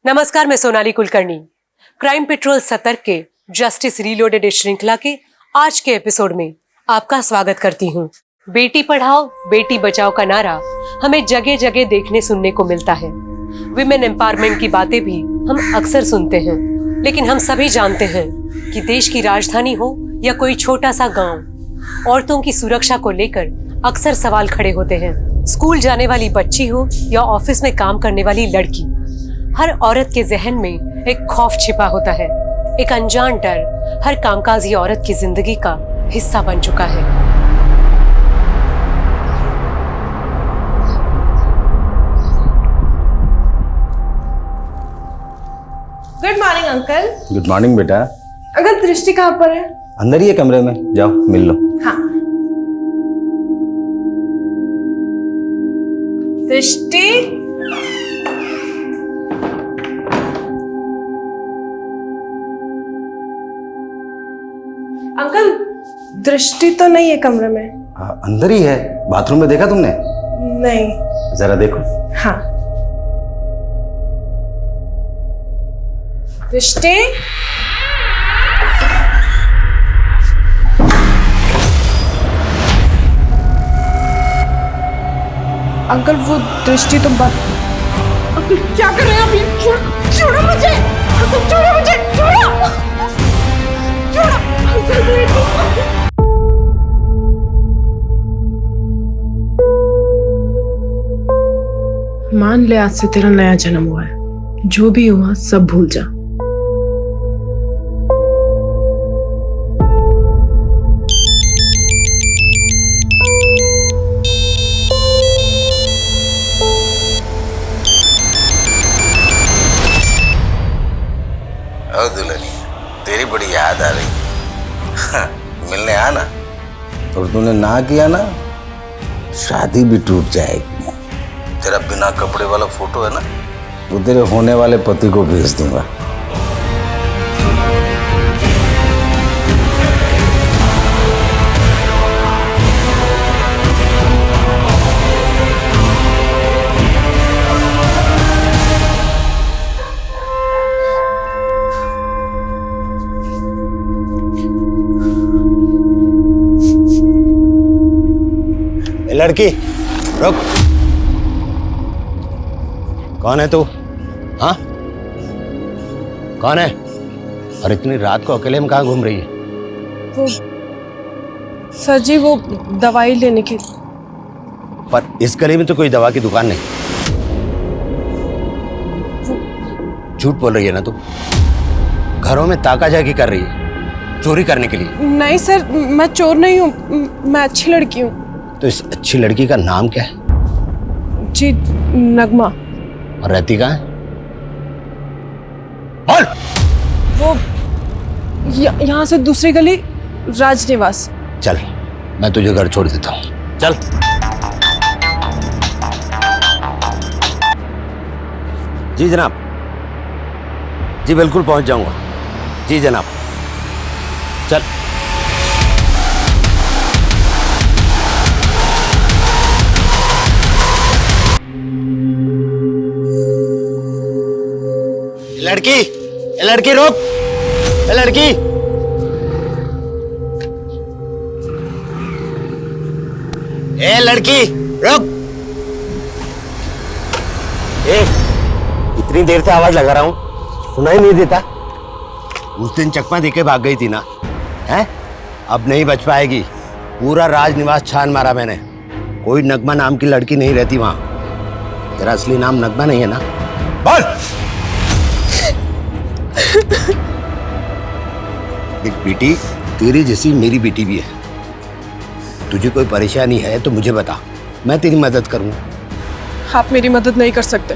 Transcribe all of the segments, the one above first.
नमस्कार, मैं Sonali Kulkarni. Crime petrol सतर्क के जस्टिस रीलोडेड इस श्रृंखला के आज के एपिसोड में आपका स्वागत करती हूँ। बेटी पढ़ाओ बेटी बचाओ का नारा हमें जगह जगह देखने सुनने को मिलता है। विमेन एम्पावरमेंट की बातें भी हम अक्सर सुनते हैं, लेकिन हम सभी जानते हैं कि देश की राजधानी हो या कोई छोटा सा गांव, औरतों की सुरक्षा को लेकर अक्सर सवाल खड़े होते हैं। स्कूल जाने वाली बच्ची हो या ऑफिस में काम करने वाली लड़की, हर औरत के जहन में एक खौफ छिपा होता है। एक अनजान डर हर कामकाजी औरत की जिंदगी का हिस्सा बन चुका है। Good morning uncle. Good morning बेटा। अंकल दृष्टि कहाँ पर है? अंदर ही है कमरे में, जाओ मिल लो। हाँ। दृष्टि, अंकल दृष्टि तो नहीं है कमरे में। अंदर ही है। बाथरूम में देखा तुमने? नहीं। जरा देखो। हाँ। दृष्टि, अंकल वो दृष्टि तो बात। अंकल क्या कर रहे हैं आप? ये छोड़ो मुझे। अंकल छोड़ो मुझे, छोड़ो छोड़ो अंकल। मान ले आज से तेरा नया जन्म हुआ है। जो भी हुआ सब भूल जा। दुल्हनी, तेरी बड़ी याद आ रही। मिलने आना। और तूने ना किया ना, शादी भी टूट जाएगी। तेरा बिना कपड़े वाला फोटो है ना, वो तेरे होने वाले पति को भेज दूंगा। लड़की रुक। कौन है तू? हाँ, कौन है? और इतनी रात को अकेले में कहाँ घूम रही है? वो सर जी, वो दवाई लेने के। पर इस गली में तो कोई दवा की दुकान नहीं। झूठ बोल रही है ना तू? घरों में ताका झाकी कर रही है चोरी करने के लिए। नहीं सर, मैं चोर नहीं हूँ, मैं अच्छी लड़की हूँ। तो इस अच्छी लड़की का नाम क्या है? जी, नगमा। और रहती कहाँ है? बोल। वो यहाँ से दूसरी गली, राजनिवास। चल, मैं तुझे घर छोड़ देता हूँ। चल। जी जनाब। जी बिल्कुल पहुंच जाऊंगा। जी जनाब। चल। लड़की रुक। लड़की, ए लड़की रुक। ए, इतनी देर से आवाज लगा रहा हूं, सुनाई नहीं देता? उस दिन चकमा देके भाग गई थी ना, हैं? अब नहीं बच पाएगी। पूरा राजनिवास छान मारा मैंने, कोई नगमा नाम की लड़की नहीं रहती वहां। तेरा असली नाम नगमा नहीं है ना? बोल। देख बेटी, तेरी जैसी मेरी बेटी भी है। तुझे कोई परेशानी है तो मुझे बता, मैं तेरी मदद करूंगा। आप मेरी मदद नहीं कर सकते।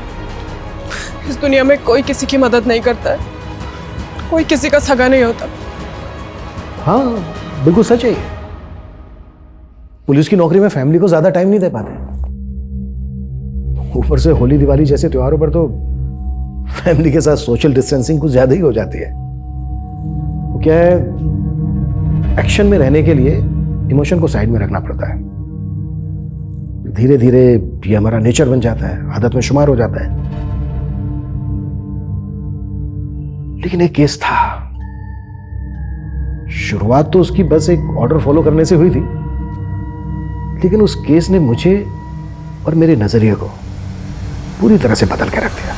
इस दुनिया में कोई किसी की मदद नहीं करता है, कोई किसी का सगा नहीं होता। हाँ बिल्कुल सच है। पुलिस की नौकरी में फैमिली को ज्यादा टाइम नहीं दे पाते। ऊपर से होली दिवाली जैसे त्योहारों पर तो फैमिली के साथ सोशल डिस्टेंसिंग कुछ ज्यादा ही हो जाती है। वो क्या है, एक्शन में रहने के लिए इमोशन को साइड में रखना पड़ता है। धीरे धीरे ये हमारा नेचर बन जाता है, आदत में शुमार हो जाता है। लेकिन एक केस था। शुरुआत तो उसकी बस एक ऑर्डर फॉलो करने से हुई थी, लेकिन उस केस ने मुझे और मेरे नजरिए को पूरी तरह से बदल के रख दिया।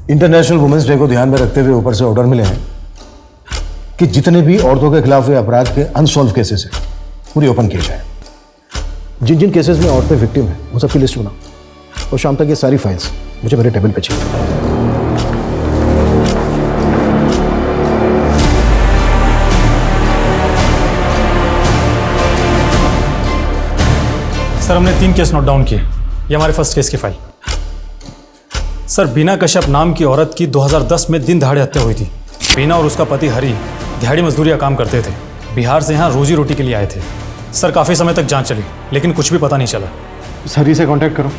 इंटरनेशनल वुमेन्स डे को ध्यान में रखते हुए ऊपर से ऑर्डर मिले हैं कि जितने भी औरतों के खिलाफ हुए अपराध के अनसॉल्व केसेस हैं पूरी ओपन किए जाए। जिन जिन केसेस में औरतें विक्टिम हैं उन सबकी लिस्ट बनाओ और शाम तक ये सारी फाइल्स मुझे मेरे टेबल पे चाहिए। सर हमने 3 केस नोट डाउन किए। ये हमारे फर्स्ट केस की फाइल। सर बीना कश्यप नाम की औरत की 2010 में दिन दहाड़े हत्या हुई थी। बीना और उसका पति हरी दिहाड़ी मजदूरी का काम करते थे। बिहार से यहाँ रोजी रोटी के लिए आए थे। सर काफ़ी समय तक जांच चली लेकिन कुछ भी पता नहीं चला। इस हरी से कांटेक्ट करो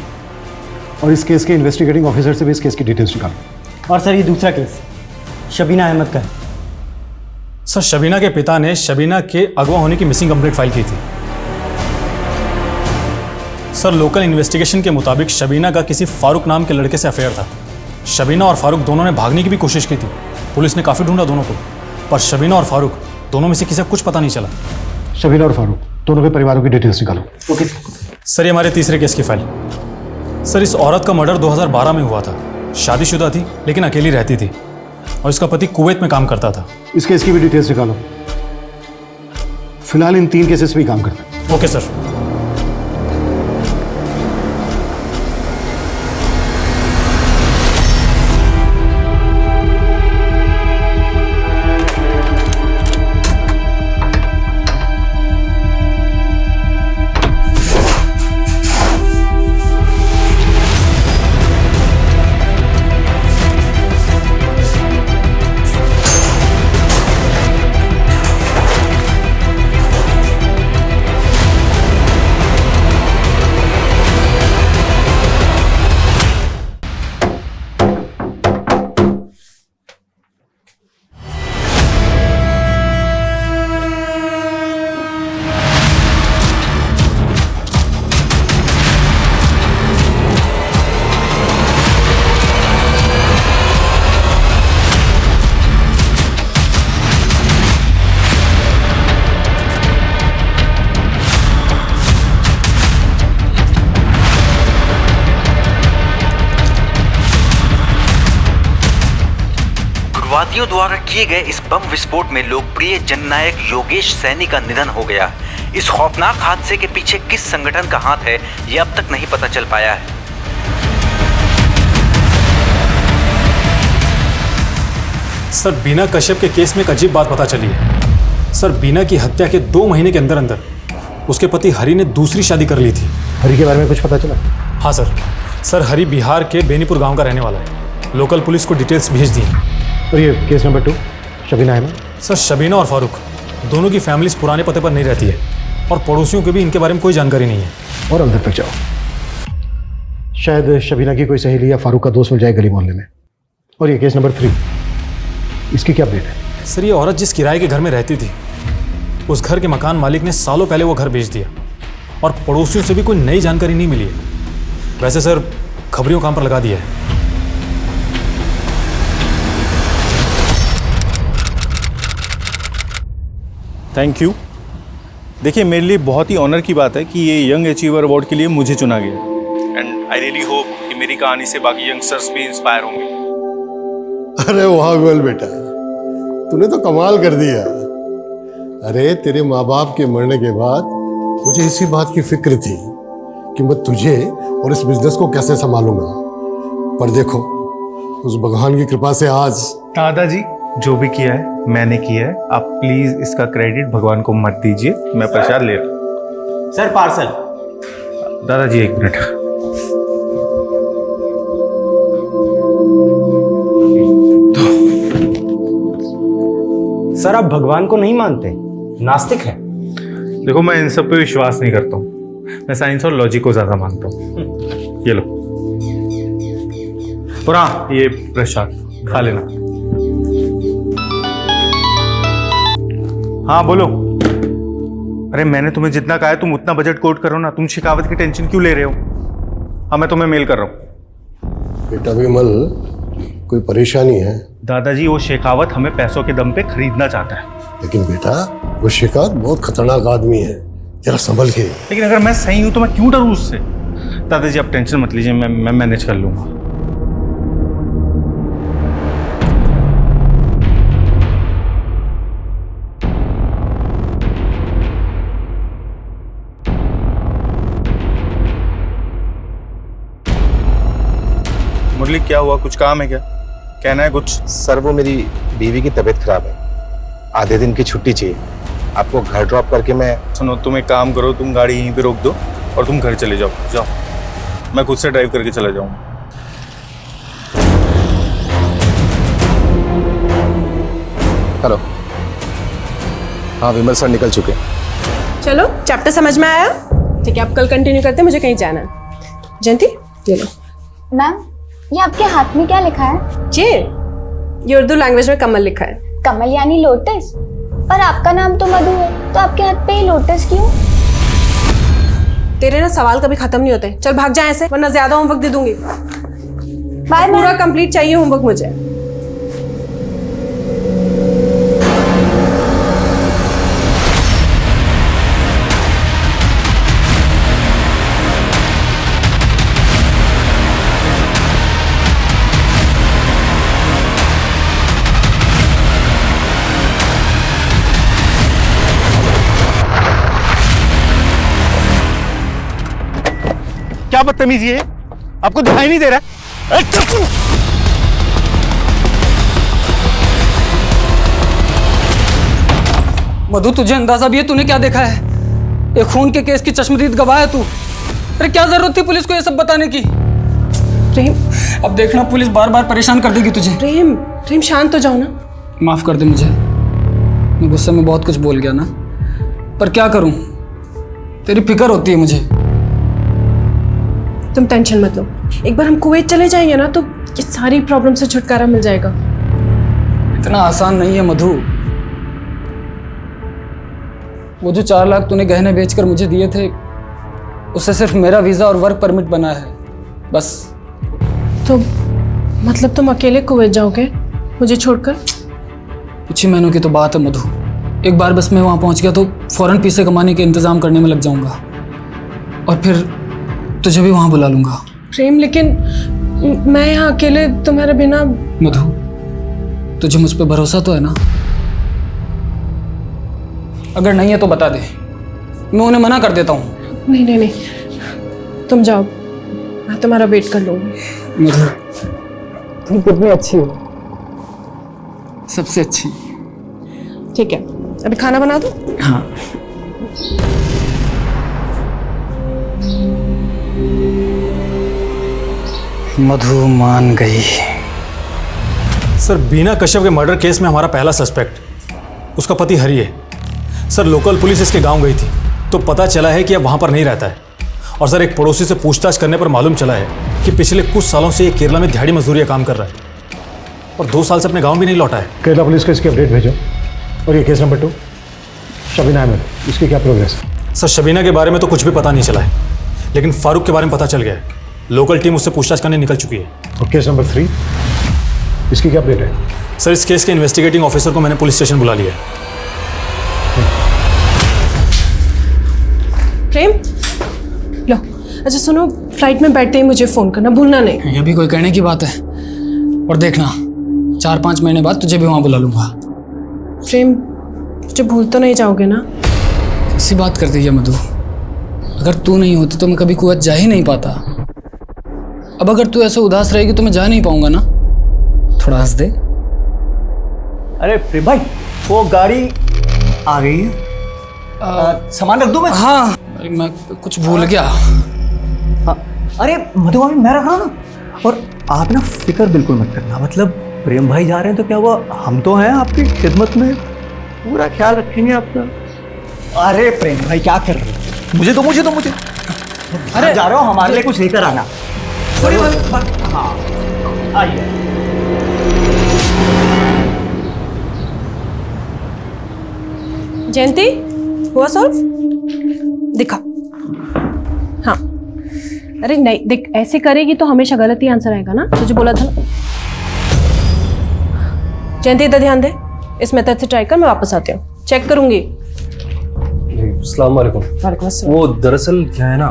और इस केस के इन्वेस्टिगेटिंग ऑफिसर से भी इस केस की डिटेल्स निकालो। और सर ये दूसरा केस शबीना अहमद का है। सर शबीना के पिता ने शबीना के अगवा होने की मिसिंग कंप्लेंट फाइल की थी। सर लोकल इन्वेस्टिगेशन के मुताबिक शबीना का किसी फारूक नाम के लड़के से अफेयर था। शबीना और फारूक दोनों ने भागने की भी कोशिश की थी। पुलिस ने काफ़ी ढूंढा दोनों को, पर शबीना और फारूक दोनों में से किसी को कुछ पता नहीं चला। शबीना और फारूक दोनों के परिवारों की डिटेल्स निकालो। ओके सर ये हमारे तीसरे केस की फाइल। सर इस औरत का मर्डर 2012 में हुआ था। शादीशुदा थी लेकिन अकेली रहती थी और इसका पति कुवैत में काम करता था। इस केस की भी डिटेल्स निकालो। फिलहाल इन 3 केसेस पे ही काम करते हैं। Okay sir. उग्रवादियों द्वारा किए गए इस बम विस्फोट में लोकप्रिय जननायक योगेश सैनी का निधन हो गया। इस खौफनाक हादसे के पीछे किस संगठन का हाथ है ये अब तक नहीं पता चल पाया है। सर बीना कश्यप के केस में एक अजीब बात पता चली है। सर बीना की हत्या के 2 महीने के अंदर अंदर उसके पति हरी ने दूसरी शादी कर ली थी। हरी के बारे में कुछ पता चला? हाँ सर। सर हरी बिहार के बेनीपुर गांव का रहने वाला है। लोकल पुलिस को डिटेल्स भेज दी हैं। और ये case number 2 Shabina Ahmad. Sir Shabina और फारूक दोनों की फैमिलीज पुराने पते पर नहीं रहती है और पड़ोसियों को भी इनके बारे में कोई जानकारी नहीं है। और अंदर तक जाओ, शायद शबीना की कोई सहेली या फारूक का दोस्त मिल जाए गली मोहल्ले में। और ये केस नंबर 3, इसकी क्या अपडेट है? सर ये औरत जिस किराए के घर में रहती थी उस घर के मकान मालिक ने सालों पहले वो घर बेच दिया और पड़ोसियों से भी कोई नई जानकारी नहीं मिली है। वैसे सर खबरियों काम पर लगा दिया है। Thank you. देखिए मेरे लिए बहुत ही ऑनर की बात है कि ये यंग अचीवर अवार्ड के लिए मुझे चुना गया एंड आई रियली होप कि मेरी कहानी से बाकी यंगस्टर्स भी इंस्पायर होंगे। अरे वाह गोयल बेटा, तूने तो कमाल कर दिया। अरे तेरे माँ बाप के मरने के बाद मुझे इसी बात की फिक्र थी कि मैं तुझे और इस बिजनेस को कैसे संभालूंगा, पर देखो उस भगवान की कृपा से आज। दादाजी जो भी किया है मैंने किया है, आप प्लीज इसका क्रेडिट भगवान को मत दीजिए। मैं प्रसाद ले रहा हूँ। Sir parcel. दादाजी 1 मिनट। सर आप भगवान को नहीं मानते, नास्तिक हैं। देखो मैं इन सब पे विश्वास नहीं करता हूँ, मैं साइंस और लॉजिक को ज्यादा मानता हूँ। ये लो। और हाँ ये प्रसाद खा लेना। हाँ बोलो। अरे मैंने तुम्हें जितना कहा है तुम उतना बजट कोट करो ना, तुम शिकावत की टेंशन क्यों ले रहे हो? हाँ मैं तुम्हें मेल कर रहा हूँ। बेटा विमल, कोई परेशानी है? दादाजी वो शेखावत हमें पैसों के दम पे खरीदना चाहता है। लेकिन बेटा वो शेखावत बहुत खतरनाक आदमी है, जरा संभल के। लेकिन अगर मैं सही हूं तो मैं क्यों डरूं उससे? दादाजी आप टेंशन मत लीजिए, मैं मैनेज कर लूंगा। मुरली क्या हुआ, कुछ काम है क्या? कहना है कुछ? सर वो मेरी बीवी की तबीयत खराब है, आधे दिन की छुट्टी चाहिए। आपको घर ड्रॉप करके मैं। सुनो, तुम एक काम करो, तुम गाड़ी यहीं पे रोक दो और तुम घर चले जाओ। जाओ, मैं खुद से ड्राइव करके चला जाऊंगा। हेलो, हाँ विमल सर निकल चुके। चलो चैप्टर समझ में आया? ठीक है, अब कल कंटिन्यू करते हैं, मुझे कहीं जाना है। जयंती ये लो। मैम ये आपके हाथ में क्या लिखा है? ये उर्दू लैंग्वेज में कमल लिखा है। कमल यानी लोटस? पर आपका नाम तो मधु है, तो आपके हाथ पे ये लोटस क्यों? तेरे ना सवाल कभी खत्म नहीं होते। चल भाग जा ऐसे, वरना ज्यादा होमवर्क दे दूंगी। बाय पूरा कंप्लीट चाहिए होमवर्क मुझे। क्या बदतमीजी है, आपको दिखाई नहीं दे रहा? मधु तुझे अंदाजा भी है तूने क्या देखा है? एक खून के केस की चश्मदीद गवाह है तू। अरे क्या जरूरत थी पुलिस को ये सब बताने की? प्रेम, अब देखना पुलिस बार बार परेशान कर देगी तुझे। प्रेम शांत हो जाओ ना। माफ कर दे मुझे, मैं गुस्से में बहुत कुछ बोल गया ना, पर क्या करूं, तेरी फिक्र होती है मुझे। तुम टेंशन मत लो, एक बार हम कुवैत चले जाएंगे ना तो ये सारी प्रॉब्लम से छुटकारा मिल जाएगा। इतना आसान नहीं है मधु। वो जो 4 लाख तूने गहने बेचकर मुझे दिए थे, उससे सिर्फ मेरा वीजा और वर्क परमिट बना है, बस। तो मतलब तुम अकेले कुवैत जाओगे मुझे छोड़कर? कुछ ही महीनों की तो बात है मधु। एक बार बस मैं वहां पहुंच गया तो फौरन पैसे कमाने के इंतजाम करने में लग जाऊंगा और फिर तुझे भी वहां बुला लूंगा। प्रेम लेकिन मैं यहाँ अकेले तुम्हारे बिना। मधु तुझे मुझ पर भरोसा तो है ना? अगर नहीं है तो बता दे, मैं उन्हें मना कर देता हूँ। नहीं, तुम जाओ, मैं तुम्हारा वेट कर लूंगी। मधु तुम कितनी अच्छी हो, सबसे अच्छी। ठीक है, अभी खाना बना दो। हाँ। मधु मान गई। सर बीना कश्यप के मर्डर केस में हमारा पहला सस्पेक्ट उसका पति हरि है। सर लोकल पुलिस इसके गांव गई थी तो पता चला है कि अब वहां पर नहीं रहता है। और सर एक पड़ोसी से पूछताछ करने पर मालूम चला है कि पिछले कुछ सालों से ये केरला में दिहाड़ी मजदूरी का काम कर रहा है और 2 साल से अपने गांव भी नहीं लौटा है। केरला पुलिस को इसकी अपडेट भेजो। और ये केस नंबर 2 शबीना अहमद, इसकी क्या प्रोग्रेस है? सर शबीना के बारे में तो कुछ भी पता नहीं चला है, लेकिन फारूक के बारे में पता चल गया है। लोकल टीम उससे पूछताछ करने निकल चुकी है। और केस नंबर 3 इसकी क्या अपडेट है? सर इस केस के इन्वेस्टिगेटिंग ऑफिसर को मैंने पुलिस स्टेशन बुला लिया है। प्रेम लो, अच्छा सुनो, फ्लाइट में बैठते ही मुझे फोन करना भूलना नहीं। ये भी कोई कहने की बात है? और देखना 4-5 महीने बाद तुझे भी वहां बुला लूंगा। प्रेम मुझे भूल तो नहीं जाओगे ना? कैसी बात करती है मधु, अगर तू नहीं होती तो मैं कभी कुवैत जा ही नहीं पाता। अब अगर तू ऐसे उदास रहेगी तो मैं जा नहीं पाऊंगा ना। थोड़ा हंस दे। अरे प्रेम भाई, वो गाड़ी आ गई है। सामान रख दूं मैं? हाँ, अरे मैं कुछ भूल गया। हाँ, अरे मधु भाभी मैं रख रहा हूँ ना। और आप ना फिक्र बिल्कुल मत करना, मतलब प्रेम भाई जा रहे हैं तो क्या हुआ, हम तो हैं आपकी खिदमत में, पूरा ख्याल रखेंगे आपका। अरे प्रेम भाई क्या कर रहे हो? मुझे अरे जा रहे हो, हमारे लिए कुछ लेकर आना। हाँ आइए। जयंती हुआ सॉल्व? दिखा। हाँ, अरे नहीं देख, ऐसे करेगी तो हमेशा गलत ही आंसर आएगा ना, तुझे बोला था ना। जयंती इधर ध्यान दे, इस मेथड से ट्राई कर, मैं वापस आती हूँ, चेक करूंगी। अस्सलाम वालेकुम। वालेकुम अस्सलाम। वो दरअसल क्या है ना,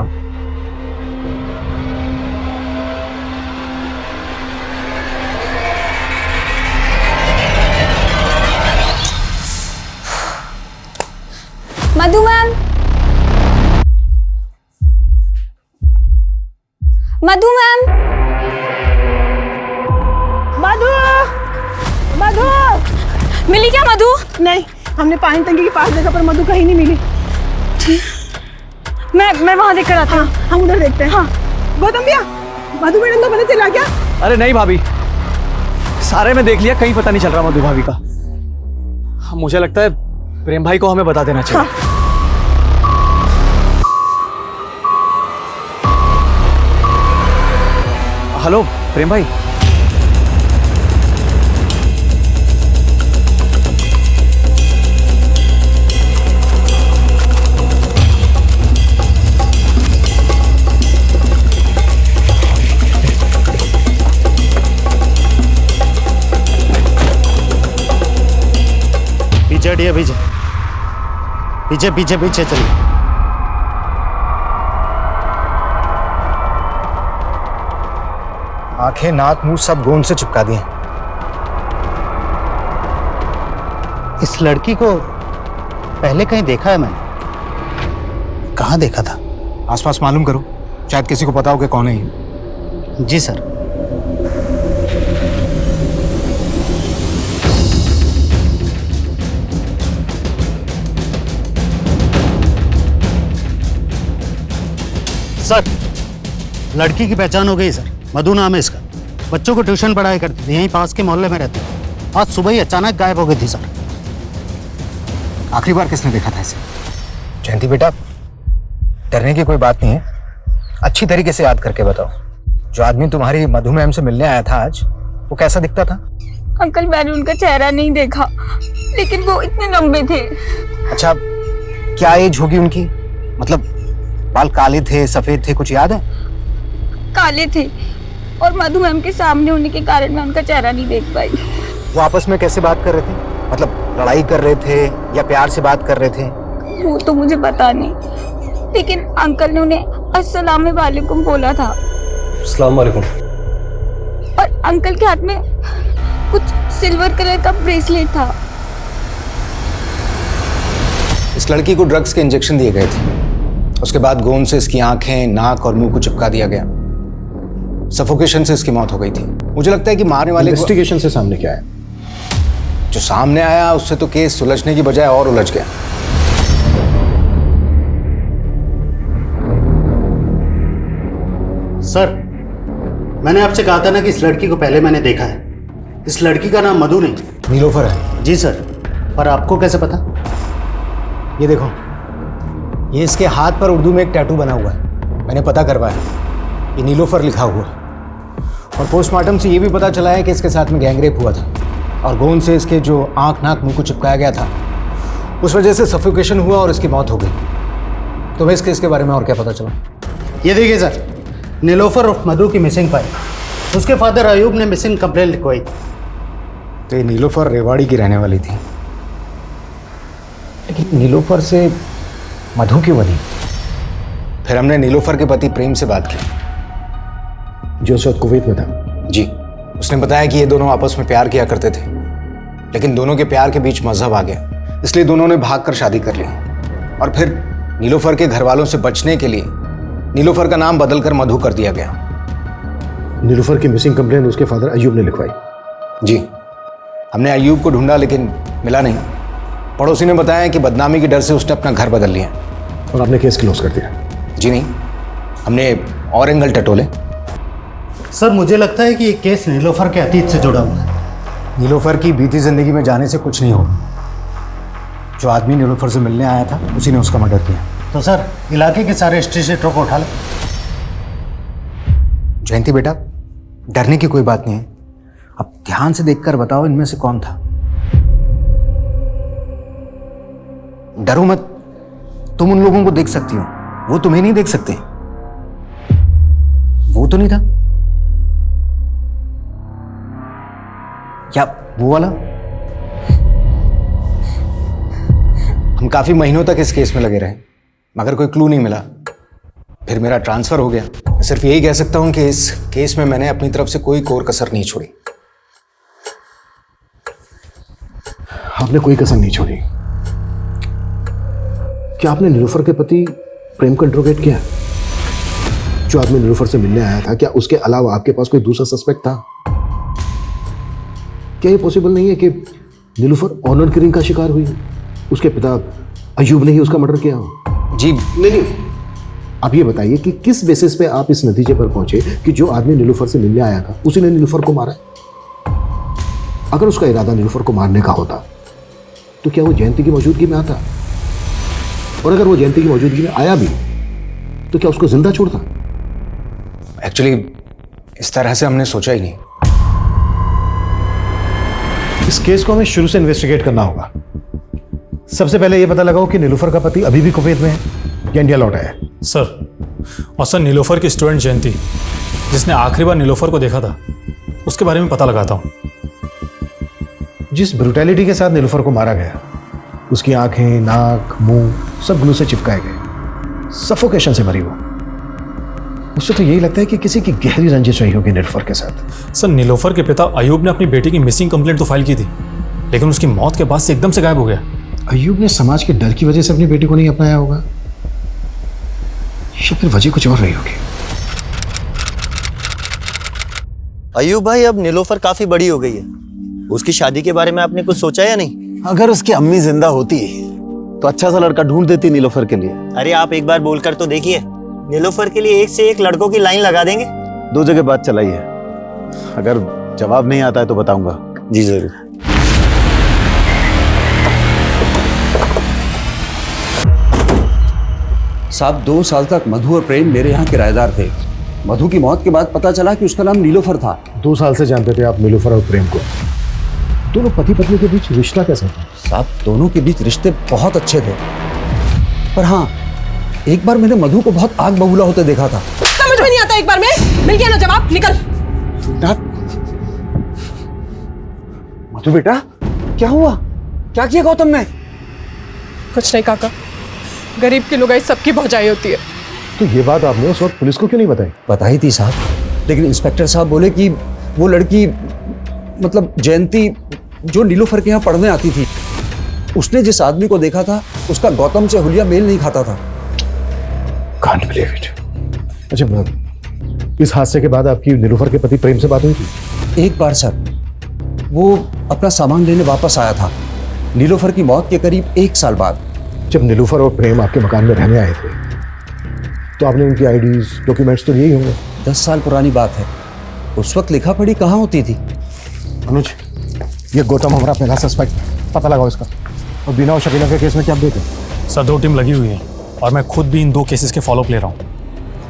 मधु मैम, मधु मैम, मधु, मधु मिली क्या मधु? नहीं, हमने पानी टंकी के पास देखा पर मधु कहीं नहीं मिली। मैं वहां देख कर आती हूँ। हम उधर देखते हैं। हाँ गौतम भैया, मधु मैडम को पता चला क्या? अरे नहीं भाभी, सारे में देख लिया, कहीं पता नहीं चल रहा मधु भाभी का। मुझे लगता है प्रेम भाई को हमें बता देना चाहिए। हाँ। हेलो प्रेम भाई। पीछे हटिए, पीछे पीछे पीछे पीछे चलिए। आंखें, नाक, मुंह सब गोंद से चिपका दिए। इस लड़की को पहले कहीं देखा है मैंने। कहाँ देखा था? आसपास मालूम करो, शायद किसी को पता हो कि कौन है ये। जी सर। सर, लड़की की पहचान हो गई सर, मधु नाम है इसका। बच्चों को ट्यूशन पढ़ाई करती थी, यहीं पास के मोहल्ले में रहती है। आज सुबह ही अचानक गायब हो गई थी सर। आखिरी बार किसने देखा था इसे? जयंती बेटा, डरने की कोई बात नहीं है, अच्छी तरीके से याद करके बताओ। जो आदमी तुम्हारी मधु मैम से मिलने आया था आज, वो कैसा दिखता था? अंकल मैंने उनका चेहरा नहीं देखा, लेकिन वो इतने लंबे थे। अच्छा, क्या एज होगी उनकी? मतलब बाल काले थे, सफेद थे, कुछ याद है? काले थे, और मधु मैम के सामने होने के कारण मैं उनका चेहरा नहीं देख पाई। वो आपस में कैसे बात कर रहे थे? मतलब लड़ाई कर रहे थे या प्यार से बात कर रहे थे? वो तो मुझे पता नहीं, लेकिन अंकल ने उन्हें अस्सलाम वालेकुम बोला था। अस्सलाम वालेकुम। और अंकल के हाथ में कुछ सिल्वर कलर का ब्रेसलेट था। इस लड़की को ड्रग्स के इंजेक्शन दिए गए थे, उसके बाद गोंद से इसकी आंखें, नाक और मुंह को चिपका दिया गया। सफोकेशन से इसकी मौत हो गई थी। मुझे लगता है कि मारने वाले इन्वेस्टिगेशन से सामने क्या है? जो सामने आया उससे तो केस सुलझने की बजाय और उलझ गया। सर, मैंने आपसे कहा था ना कि इस लड़की को पहले मैंने देखा है। इस लड़की का नाम मधु नहीं, नीलोफर है। जी सर। पर आपको कैसे पता? ये देखो, ये इसके हाथ पर उर्दू में एक टैटू बना हुआ है, मैंने पता करवाया, ये नीलोफर लिखा हुआ है। और पोस्टमार्टम से ये भी पता चला है कि इसके साथ में गैंगरेप हुआ था, और गोंद से इसके जो आंख, नाक, मुंह को चिपकाया गया था, उस वजह से सफोकेशन हुआ और इसकी मौत हो गई। तुम्हें इस केस के बारे में और क्या पता चला? ये देखिए सर, नीलोफर और मधु की मिसिंग पाई। उसके फादर अयूब ने मिसिंग कंप्लेंट लिखवाई। तो ये नीलोफर रेवाड़ी की रहने वाली थी, लेकिन नीलोफर से मधु क्यों बनी? फिर हमने नीलोफर के पति प्रेम से बात की, जो उस वक्त कुवैत में था। जी, उसने बताया कि ये दोनों आपस में प्यार किया करते थे, लेकिन दोनों के प्यार के बीच मजहब आ गया, इसलिए दोनों ने भागकर शादी कर ली। और फिर नीलोफर के घर वालों से बचने के लिए नीलोफर का नाम बदलकर मधु कर दिया गया। नीलोफर की मिसिंग कंप्लेंट उसके फादर अयूब ने लिखवाई। जी, हमने अयूब को ढूंढा लेकिन मिला नहीं। पड़ोसी ने बताया कि बदनामी के डर से उसने अपना घर बदल लिया। और आपने केस क्लोज कर दिया? जी नहीं, हमने और एंगल टटोले। सर, मुझे लगता है कि ये केस नीलोफर के अतीत से जुड़ा हुआ है। नीलोफर की बीती जिंदगी में जाने से कुछ नहीं होगा। जो आदमी नीलोफर से मिलने आया था, उसी ने उसका मर्डर किया। तो सर, इलाके के सारे स्ट्रीट को उठा ले। जयंती बेटा, डरने की कोई बात नहीं है, अब ध्यान से देखकर बताओ इनमें से कौन था। डरो मत, तुम उन लोगों को देख सकती हो, वो तुम्हें नहीं देख सकते। वो तो नहीं था, या वो वाला हम काफ़ी महीनों तक इस केस में लगे रहे मगर कोई क्लू नहीं मिला। फिर मेरा ट्रांसफ़र हो गया। मैं सिर्फ यही कह सकता हूँ कि इस केस में मैंने अपनी तरफ से कोई कोर कसर नहीं छोड़ी। आपने कोई कसर नहीं छोड़ी। क्या आपने नीलोफर के पति प्रेम को इंट्रोगेट किया? जो आदमी नीलोफर से मिलने आया था, क्या उसके अलावा आपके पास कोई दूसरा सस्पेक्ट था? क्या ये पॉसिबल नहीं है कि नीलोफर ऑनर किलिंग का शिकार हुई, उसके पिता अयूब ने ही उसका मर्डर किया हो? जी नहीं, आप ये बताइए कि किस बेसिस पे आप इस नतीजे पर पहुंचे कि जो आदमी नीलोफर से मिलने आया था उसी ने नीलोफर को मारा? अगर उसका इरादा नीलोफर को मारने का होता तो क्या वो जयंती की मौजूदगी में आता? और अगर वो जयंती की मौजूदगी में आया भी तो क्या उसको जिंदा छोड़ता? एक्चुअली इस तरह से हमने सोचा ही नहीं। इस केस को हमें शुरू से इन्वेस्टिगेट करना होगा। सबसे पहले ये पता लगाओ कि नीलोफर का पति अभी भी कुवैत में है या इंडिया लौटा है। सर, और सर नीलोफर की स्टूडेंट जयंती, जिसने आखिरी बार नीलोफर को देखा था, उसके बारे में पता लगाता हूँ। जिस ब्रूटैलिटी के साथ नीलोफर को मारा गया, उसकी आंखें, नाक, मुंह सब ग्लू से चिपकाए गए, सफोकेशन से मरी वो। उससे तो यही लगता है कि किसी की गहरी रंजिश रही होगी नीलोफर के साथ। सर, नीलोफर के पिता अयूब ने अपनी बेटी की मिसिंग कंप्लेंट तो फाइल की थी, लेकिन उसकी मौत के बाद से एकदम से गायब हो गया। अयूब ने समाज के डर की वजह से अपनी बेटी को नहीं अपनाया होगा, या फिर वजह कुछ और रही होगी। अयूब भाई, अब नीलोफर काफी बड़ी हो गई है। उसकी शादी के बारे में आपने कुछ सोचा या नहीं? अगर उसकी अम्मी जिंदा होती तो अच्छा सा लड़का ढूंढ देती नीलोफर के लिए। अरे आप एक बार बोलकर तो देखिए, नीलोफर के लिए एक से एक लड़कों की लाइन लगा देंगे। 2 जगह बात चलाई है, अगर जवाब नहीं आता है तो बताऊंगा। जी जरूर। साहब, 2 साल तक मधु और प्रेम मेरे यहाँ किराएदार थे। मधु की मौत के बाद पता चला कि उसका नाम नीलोफर था। 2 साल से जानते थे आप नीलोफर और प्रेम को? दोनों पति पत्नी के बीच रिश्ता कैसा था? साहब, दोनों के बीच रिश्ते बहुत अच्छे थे, पर हाँ, एक बार मैंने मधु को बहुत आग बबूला होते देखा था। समझ में नहीं आता, एक बार में मिल गया ना जवाब, निकल। मधु बेटा, क्या हुआ? क्या किया गौतम ने? कुछ नहीं काका, गरीब की लुगाई सबकी भौजाई होती है। तो ये बात आपने उस वक्त पुलिस को क्यों नहीं बताई? बताई थी साहब, लेकिन इंस्पेक्टर साहब बोले कि वो लड़की, मतलब जयंती, जो नीलोफर के यहाँ पढ़ने आती थी, उसने जिस आदमी को देखा था उसका गौतम से हुलिया मेल नहीं खाता था। Can't believe it। अच्छा, इस हादसे के बाद आपकी नीलोफर के पति प्रेम से बात हुई थी? एक बार सर, वो अपना सामान लेने वापस आया था, नीलोफर की मौत के करीब 1 साल बाद। जब नीलोफर और प्रेम आपके मकान में रहने आए थे तो आपने उनकी आईडीज, डॉक्यूमेंट्स तो लिए ही होंगे। 10 साल पुरानी बात है, उस वक्त लिखा पढ़ी कहाँ होती थी। अनुज, ये गौतम हमारा पहला सस्पेक्ट, पता लगाओ इसका। और बिना और शकीला के केस में क्या अपडेट है? सर, 2 टीम लगी हुई है और मैं खुद भी इन 2 केसेस के फॉलोअप ले रहा हूँ।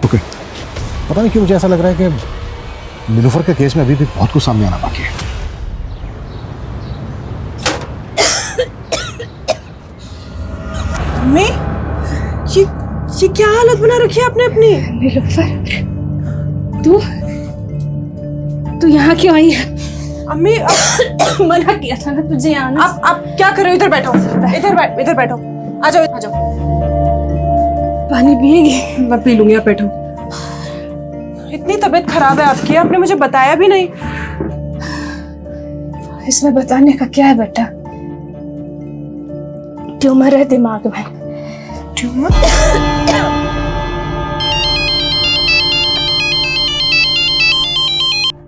ओके, पता नहीं क्यों मुझे ऐसा लग रहा है कि नीलोफर के केस में अभी भी बहुत कुछ सामने आना बाकी है। अम्मी, ये क्या हालत बना रखी है आपने अपनी? नीलोफर, तू यहाँ क्यों आई है? अम्मी, मना किया था ना तुझे आना। आप क्या कर रहे हो? इधर बैठो, इधर बैठो। आ जाओ। पानी पिएगी? मैं पी लूंगी, आप बैठो। इतनी तबीयत खराब है आपकी, आपने मुझे बताया भी नहीं। इसमें बताने का क्या है बेटा? ट्यूमर है दिमाग में। ट्यूमर?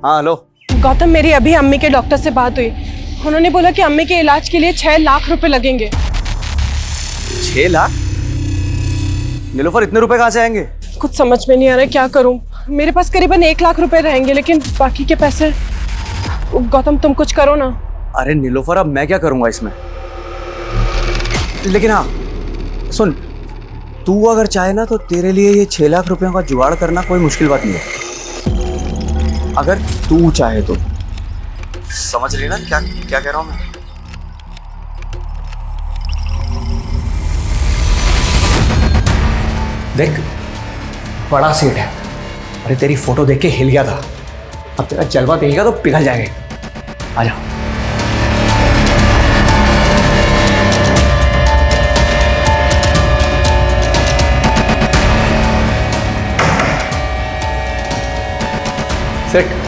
हाँ हेलो गौतम, मेरी अभी अम्मी के डॉक्टर से बात हुई। उन्होंने बोला कि अम्मी के इलाज के लिए 6 लाख रुपए लगेंगे। 6 लाख? नीलोफर, इतने रुपए कहाँ से आएंगे? कुछ समझ में नहीं आ रहा है, क्या करूं। मेरे पास करीबन 1 लाख रुपए रहेंगे, लेकिन बाकी के पैसे। गौतम, तुम कुछ करो ना। अरे नीलोफर, अब मैं क्या करूंगा इसमें? लेकिन हाँ सुन, तू अगर चाहे ना तो तेरे लिए ये 6 लाख रुपयों का जुगाड़ करना कोई मुश्किल बात नहीं है। अगर तू चाहे तो। समझ लेना क्या क्या कह रहा हूं मैं। देख, बड़ा सेट है। अरे तेरी फोटो देख के हिल गया था, अब तेरा जलवा देखेगा तो पिघल जाएगा। आजा। सेट।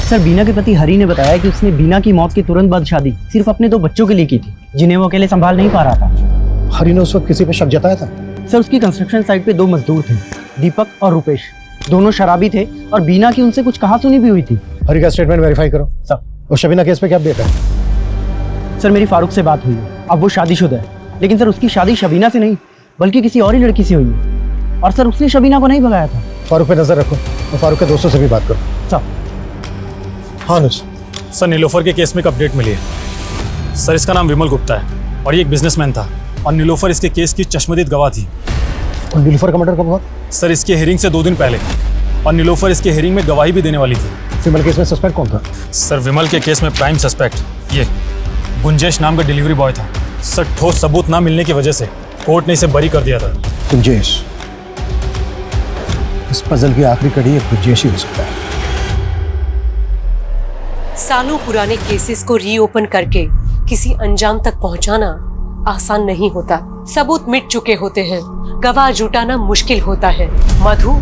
सर, बीना के पति हरी ने बताया कि उसने बीना की मौत के तुरंत बाद शादी सिर्फ अपने 2 बच्चों के लिए की थी, जिन्हें वो अकेले संभाल नहीं पा रहा था। हरी ने उस वक्त किसी पे शक जताया था? सर, उसकी कंस्ट्रक्शन साइट पे 2 मजदूर थे, दीपक और रूपेश। दोनों शराबी थे और बीना की उनसे कुछ कहा सुनी भी हुई थी। हरी का स्टेटमेंट वेरीफाई करो। सर। और शबीना केस पे क्या अपडेट है? सर, मेरी फारूक से बात हुई है। अब वो शादीशुदा है, लेकिन सर उसकी शादी शबीना से नहीं बल्कि किसी और ही लड़की से हुई है। और सर उसने शबीना को नहीं भगाया था। फारूक पे नजर रखो और फारूक के दोस्तों से भी बात करो। सर। हाँ अनुज। सर, नीलोफर के केस में एक अपडेट मिली है। सर, इसका नाम विमल गुप्ता है और ये एक बिजनेसमैन था और नीलोफर इसके केस की चश्मदीद गवाह थी। और नीलोफर का मर्डर कब हुआ? सर, इसके हियरिंग से 2 दिन पहले, और नीलोफर इसके हियरिंग में गवाही भी देने वाली थी। विमल केस में सस्पेक्ट कौन था? सर, विमल के केस में प्राइम सस्पेक्ट ये गुंजेश नाम का डिलीवरी बॉय था। सर, ठोस सबूत ना मिलने की वजह से कोर्ट ने इसे बरी कर दिया था। गुंजेश? इस पजल की आखिरी कड़ी एक गुंजेश ही हो सकता है। सालों पुराने केसेस को रीओपन करके किसी अंजाम तक पहुंचाना आसान नहीं होता। सबूत मिट चुके होते हैं, गवाह जुटाना मुश्किल होता है। मधु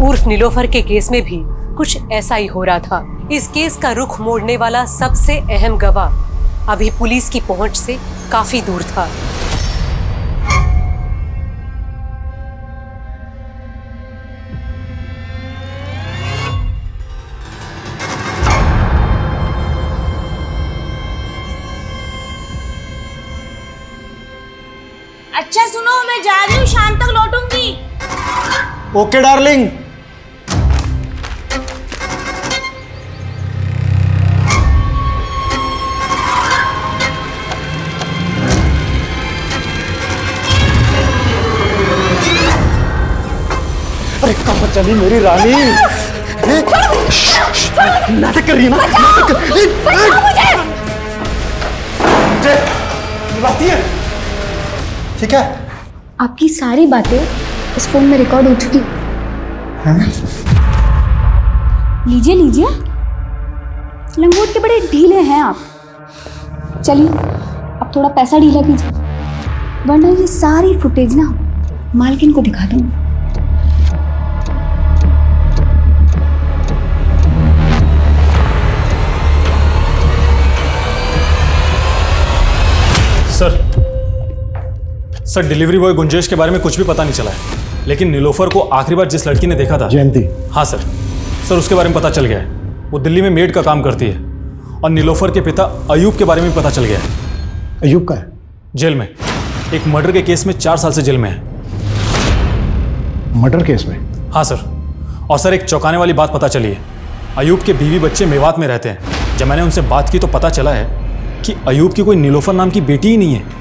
उर्फ नीलोफर के केस में भी कुछ ऐसा ही हो रहा था। इस केस का रुख मोड़ने वाला सबसे अहम गवाह अभी पुलिस की पहुंच से काफी दूर था। अच्छा सुनो, मैं जा रही हूँ, शाम तक लौटूंगी। Okay darling. अरे कहाँ चली मेरी रानी? नाटक कर रही है ना? नाटक कर। मुझे बुलाती है। ठीक है? आपकी सारी बातें इस फोन में रिकॉर्ड हो चुकी। लीजिए लीजिए, लंगोट के बड़े ढीले हैं आप। चलिए अब थोड़ा पैसा ढीला कीजिए, वरना ये सारी फुटेज ना मालकिन को दिखा दूंगा। सर, डिलीवरी बॉय गुंजेश के बारे में कुछ भी पता नहीं चला है, लेकिन नीलोफर को आखिरी बार जिस लड़की ने देखा था, जयंती। हाँ सर, उसके बारे में पता चल गया है। वो दिल्ली में मेड का काम करती है। और नीलोफर के पिता अयूब के बारे में पता चल गया है। अयूब का है? जेल में, एक मर्डर के केस में 4 साल से जेल में है। मर्डर केस में? हाँ सर। और सर, एक चौंकाने वाली बात पता चली है। अयूब के बीवी बच्चे मेवात में रहते हैं। जब मैंने उनसे बात की तो पता चला है कि अयूब की कोई नीलोफर नाम की बेटी ही नहीं है।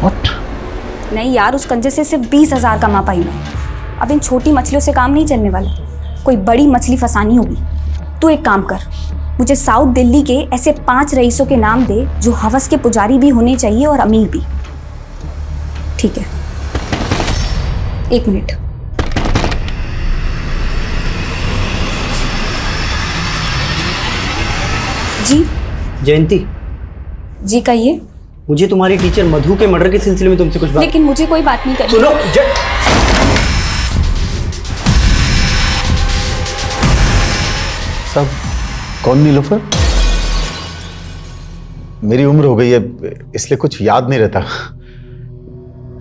What? नहीं यार, उस कंजे से सिर्फ 20,000 कमा पाई मैं। अब इन छोटी मछलियों से काम नहीं चलने वाला, कोई बड़ी मछली फंसानी होगी। तू एक काम कर, मुझे साउथ दिल्ली के ऐसे 5 रईसों के नाम दे जो हवस के पुजारी भी होने चाहिए और अमीर भी। ठीक है, 1 मिनट। जी जयंती जी कहिए। मुझे तुम्हारी टीचर मधु के मर्डर के सिलसिले में तुमसे कुछ बात। लेकिन मुझे कोई बात नहीं करनी। सुनो सब कौन नीलोफर? मेरी उम्र हो गई है इसलिए कुछ याद नहीं रहता।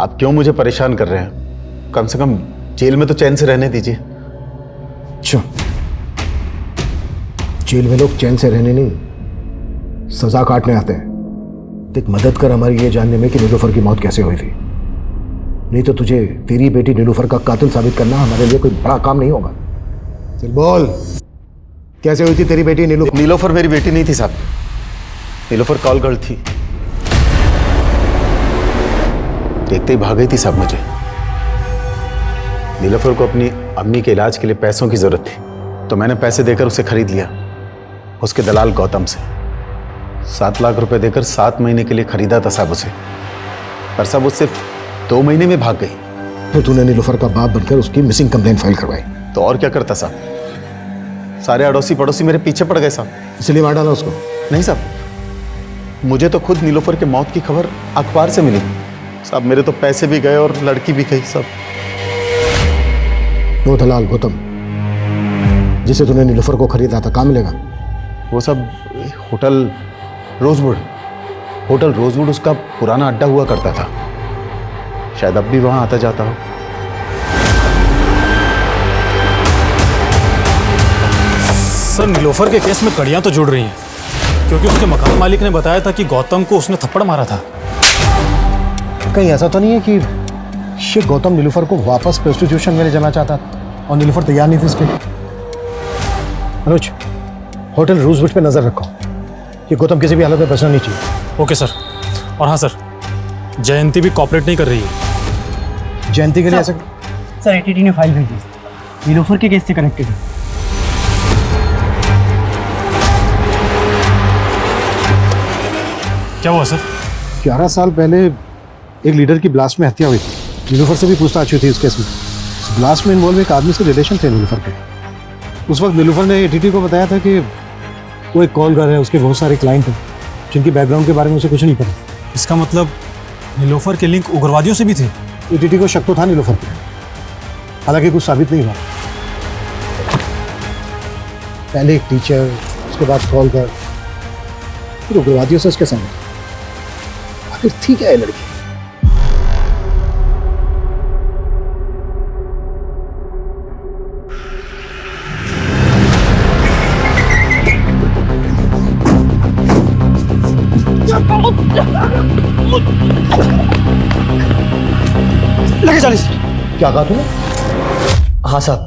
आप क्यों मुझे परेशान कर रहे हैं? कम से कम जेल में तो चैन से रहने दीजिए। अच्छा, जेल में लोग चैन से रहने नहीं, सजा काटने आते हैं। देख, मदद कर हमारी ये जानने में कि नीलोफर की मौत कैसे हुई थी। नहीं तो तुझे तेरी बेटी नीलोफर का कातिल साबित करना हमारे लिए कोई बड़ा काम नहीं होगा। चल बोल, कैसे हुई थी तेरी बेटी नीलोफर? नीलोफर मेरी बेटी नहीं थी साहब, नीलोफर कॉल गर्ल थी। देखते ही भाग गई थी साहब मुझे। नीलोफर को अपनी अम्मी के इलाज के लिए पैसों की जरूरत थी, तो मैंने पैसे देकर उसे खरीद लिया उसके दलाल गौतम से। 7 लाख रुपए देकर 7 महीने के लिए खरीदा था साहब उसे, पर साहब वो सिर्फ 2 महीने में भाग गई। तो तूने नीलोफर का बाप बनकर उसकी मिसिंग कंप्लेंट फाइल करवाई? तो और क्या करता साहब, सारे अड़ोसी पड़ोसी मेरे पीछे पड़ गए साहब। इसलिए मार डाला उसको? नहीं साहब, मुझे तो खुद नीलोफर के मौत की खबर अखबार से मिली साहब मेरे तो पैसे भी गए और लड़की भी गई सब। वो दलाल गौतम जिसे तूने नीलोफर को खरीदा था, कहाँ मिलेगा? वो सब होटल रोजवुड उसका पुराना अड्डा हुआ करता था, शायद अब भी वहां आता जाता हो। सर नीलोफर के केस में कड़ियां तो जुड़ रही हैं, क्योंकि उसके मकान मालिक ने बताया था कि गौतम को उसने थप्पड़ मारा था। कहीं ऐसा तो नहीं है कि ये गौतम नीलोफर को वापस प्रोस्टिट्यूशन में ले जाना चाहता था और नीलोफर तैयार नहीं थी इसके लिए? अनुज, होटल रोजवुड पे नजर रखो, ये गौतम किसी भी हालत में बचना नहीं चाहिए। Okay sir. और हाँ सर, जयंती भी कॉपरेट नहीं कर रही है। जयंती के लिए ऐसा? सर एटीटी ने फाइल भेजी, नीलोफर के केस से कनेक्टेड है। क्या हुआ सर? 11 साल पहले एक लीडर की ब्लास्ट में हत्या हुई थी। नीलोफर से भी पूछताछ हुई थी उस केस में। उस ब्लास्ट में इन्वॉल्व एक आदमी से रिलेशन थे नीलोफर के। उस वक्त नीलोफर ने एटीटी को बताया था कि वो एक कॉल कर रहा है, उसके बहुत सारे क्लाइंट हैं जिनकी बैकग्राउंड के बारे में उसे कुछ नहीं पता। इसका मतलब नीलोफर के लिंक उग्रवादियों से भी थे? एटीटी को शक तो था नीलोफर पे, हालांकि कुछ साबित नहीं हुआ। पहले एक टीचर, उसके बाद कॉल कर, फिर उग्रवादियों से उसके संग। आखिर थी क्या है लड़की? लगे 40। क्या कहा तूने? हाँ साहब,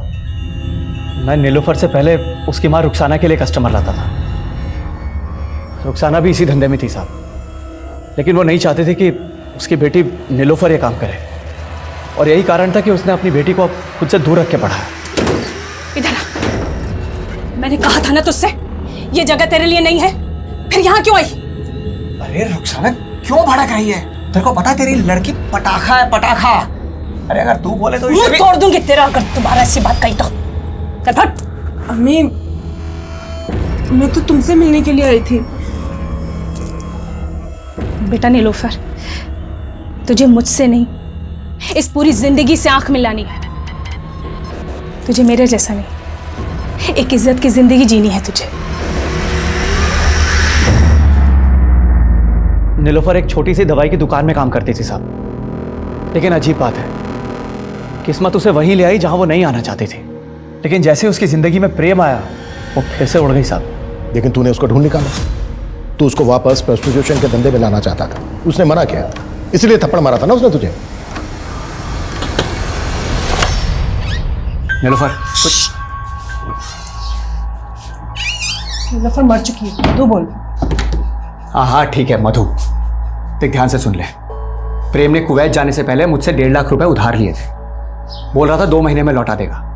मैं नीलोफर से पहले उसकी माँ रुखसाना के लिए कस्टमर लाता था। रुखसाना भी इसी धंधे में थी साहब, लेकिन वो नहीं चाहते थे कि उसकी बेटी नीलोफर ये काम करे, और यही कारण था कि उसने अपनी बेटी को खुद से दूर रख के पढ़ाया। इधर आ। मैंने कहा था ना तुझसे, ये जगह तेरे लिए नहीं है, फिर यहाँ क्यों आई? अरे रुखसाना क्यों भड़क रही है? तेरे को पता तेरी लड़की पटाखा है, पटाखा। अरे अगर तू बोले तो मुंह तोड़ दूंगी तेरा अगर दोबारा ऐसी बात कही तो। अम्मी, मैं तो तुमसे मिलने के लिए आई थी। बेटा नीलोफर, तुझे मुझसे नहीं, इस पूरी जिंदगी से आंख मिलानी है। तुझे मेरे जैसा नहीं, एक इज्जत की जिंदगी जीनी है तुझे। नीलोफर एक छोटी सी दवाई की दुकान में काम करती थी साहब, लेकिन अजीब बात है, किस्मत उसे वहीं ले आई जहां वो नहीं आना चाहती थी। लेकिन जैसे उसकी जिंदगी में प्रेम आया, वो फिर से उड़ गई साहब। लेकिन तूने उसको ढूंढ निकाला, तू उसको वापस प्रोस्टिट्यूशन के धंधे में लाना चाहता था, उसने मना किया, इसलिए थप्पड़ मारा था ना उसने तुझे। नीलोफर नीलोफर मर चुकी है, तू बोल। हाँ ठीक है मधु, देख ध्यान से सुन ले। प्रेम ने कुवैत जाने से पहले मुझसे 1.5 लाख रुपए उधार लिए थे, बोल रहा था 2 महीने में लौटा देगा।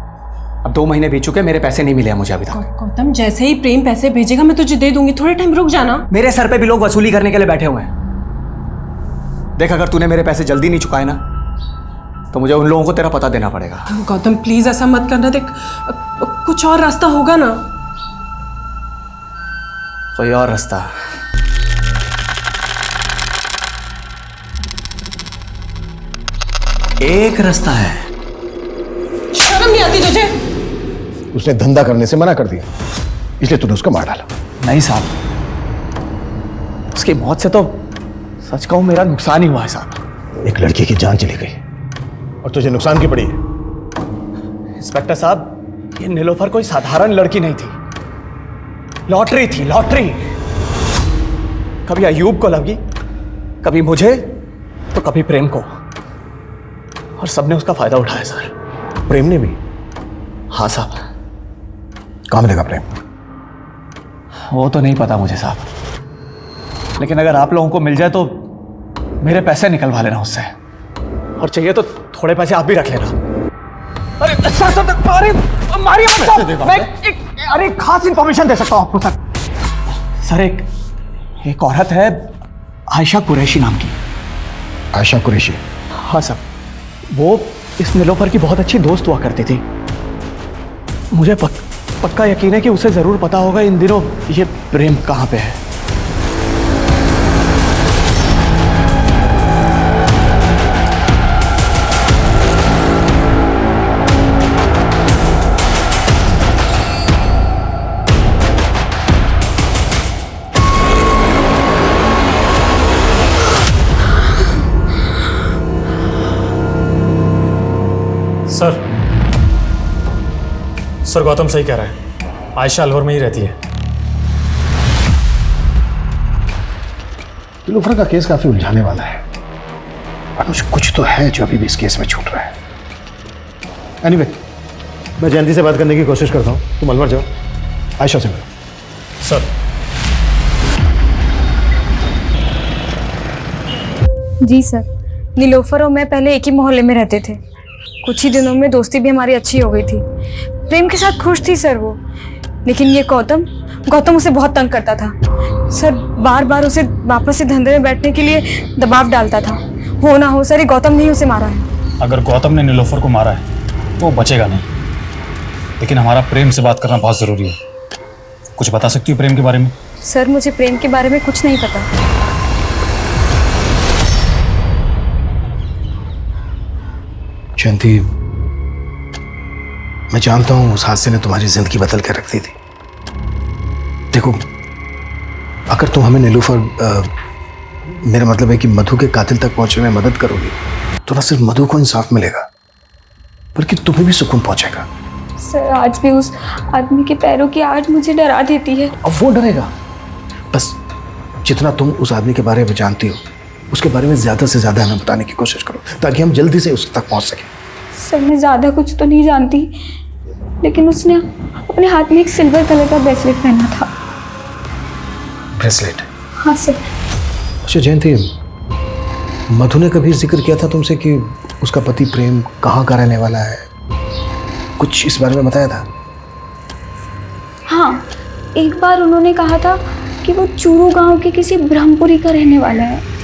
अब 2 महीने बीत चुके, मेरे पैसे नहीं मिले हैं मुझे अभी तक। गौतम, जैसे ही प्रेम पैसे भेजेगा मैं तुझे दे दूंगी, थोड़े टाइम रुक जाना। मेरे सर पे भी लोग वसूली करने के लिए बैठे हुए हैं। देख, अगर तूने मेरे पैसे जल्दी नहीं चुकाए ना, तो मुझे उन लोगों को तेरा पता देना पड़ेगा। गौतम प्लीज ऐसा मत करना, देख कुछ और रास्ता होगा ना। कोई और रास्ता? एक रास्ता है। शर्म नहीं आती तुझे? उसने धंधा करने से मना कर दिया, इसलिए तूने उसको मार डाला। नहीं साहब, उसकी मौत से तो सच कहूं मेरा नुकसान ही हुआ है साहब। एक लड़की की जान चली गई और तुझे नुकसान की पड़ी है। इंस्पेक्टर साहब, ये नीलोफर कोई साधारण लड़की नहीं थी, लॉटरी थी, लॉटरी। कभी अयूब को लगी, कभी मुझे, तो कभी प्रेम को, और सबने उसका फायदा उठाया सर। प्रेम ने भी? हाँ साहब। कहाँ मिलेगा प्रेम? वो तो नहीं पता मुझे साहब, लेकिन अगर आप लोगों को मिल जाए तो मेरे पैसे निकलवा लेना उससे, और चाहिए तो थोड़े पैसे आप भी रख लेना। अरे सर, अरे मारिए आप साहब, मैं एक खास इंफॉर्मेशन दे सकता हूँ आपको सर। सर एक औरत है आयशा कुरैशी नाम की। आयशा कुरैशी? हाँ सर, वो इस नीलोफर की बहुत अच्छी दोस्त हुआ करती थी। मुझे पक्का यकीन है कि उसे जरूर पता होगा इन दिनों ये प्रेम कहाँ पे है। सर गौतम सही कह रहा है, आयशा अलवर में ही रहती है। नीलोफर का केस काफी उलझाने वाला है। अनुज कुछ तो है जो अभी भी इस केस में छूट रहा है। एनीवे, मैं जयंती से बात करने की कोशिश करता हूँ, तुम अलवर जाओ, आयशा से मिलो। सर। जी सर, नीलोफर और मैं पहले एक ही मोहल्ले में रहते थे। कुछ ही दिनों में दोस्ती भी हमारी अच्छी हो गई थी। प्रेम के साथ खुश थी सर वो, लेकिन ये गौतम उसे बहुत तंग करता था सर। बार बार उसे वापस से धंधे में बैठने के लिए दबाव डालता था। हो ना हो सर, ये गौतम ने ही उसे मारा है। अगर गौतम ने नीलोफर को मारा है तो वो बचेगा नहीं, लेकिन हमारा प्रेम से बात करना बहुत जरूरी है। कुछ बता सकती हो प्रेम के बारे में? सर मुझे प्रेम के बारे में कुछ नहीं पता। जयंती, मैं जानता हूं उस हादसे ने तुम्हारी जिंदगी बदल कर रख दी थी। देखो, अगर तुम हमें नीलोफर, मेरा मतलब है कि मधु के कातिल तक पहुंचने में मदद करोगी तो न सिर्फ मधु को इंसाफ मिलेगा बल्कि तुम्हें भी सुकून पहुंचेगा। सर आज भी उस आदमी के पैरों की आहट मुझे डरा देती है। अब वो डरेगा। बस जितना तुम उस आदमी के बारे में जानती हो उसके बारे में ज्यादा से ज्यादा हमें बताने की कोशिश करो ताकि हम जल्दी से उस तक पहुंच सकें। सर मैं ज्यादा कुछ तो नहीं जानती, लेकिन उसने अपने हाथ में एक सिल्वर कलर का ब्रेसलेट पहना था। ब्रेसलेट? हाँ सर। अच्छा जयंती, मधु ने कभी जिक्र किया था तुमसे कि उसका पति प्रेम कहाँ का रहने वाला है? कुछ इस बारे में बताया था? हाँ, एक बार उन्होंने कहा था कि वो चूरू गांव के किसी ब्रह्मपुरी का रहने वाला है।